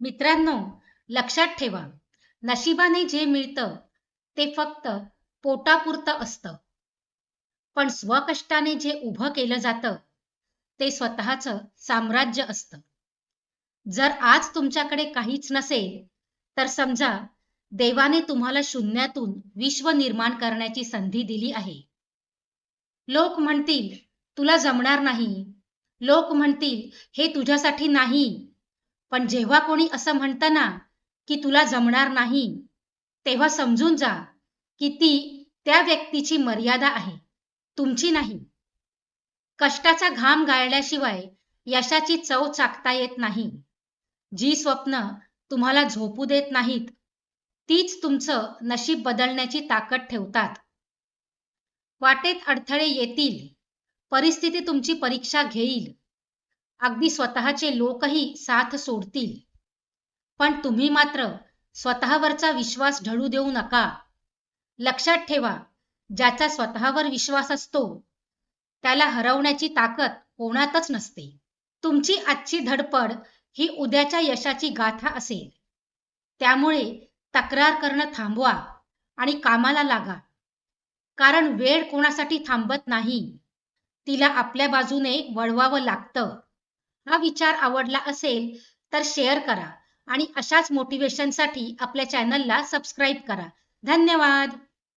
मित्रांनो, लक्षात ठेवा, नशिबाने जे मिळतं ते फक्त पोटापुरतं असतं, पण स्वकष्टाने जे उभं केलं जातं ते स्वतःचं साम्राज्य असतं. जर आज तुमच्याकडे काहीच नसेल, तर समजा देवाने तुम्हाला शून्यातून विश्व निर्माण करण्याची संधी दिली आहे. लोक म्हणतील, तुला जमणार नाही. लोक म्हणतील, हे तुझ्यासाठी नाही. पण जेव्हा कोणी असं म्हणतं ना, की तुला जमणार नाही, तेव्हा समजून जा, की ती त्या व्यक्तीची मर्यादा आहे, तुमची नाही. कष्टाचा घाम गाळल्याशिवाय यशाची चव चाखता येत नाही. जी स्वप्न तुम्हाला झोपू देत नाहीत, तीच तुमचं नशीब बदलण्याची ताकद ठेवतात. वाटेत अडथळे येतील, परिस्थिती तुमची परीक्षा घेईल, अगदी स्वतःचे लोकही साथ सोडतील. पण तुम्ही मात्र स्वतःवरचा विश्वास ढळू देऊ नका. लक्षात ठेवा, ज्याचा स्वतःवर विश्वास असतो त्याला हरवण्याची ताकद कोणातच नसते. तुमची आजची धडपड ही उद्याच्या यशाची गाथा असेल. त्यामुळे तक्रार करणं थांबवा आणि कामाला लागा. कारण वेळ कोणासाठी थांबत नाही, तिला आपल्या बाजूने वळवावं लागतं. हा विचार आवडला असेल तर शेअर करा आणि अशाच मोटिवेशनसाठी आपल्या चॅनलला सबस्क्राईब करा. धन्यवाद.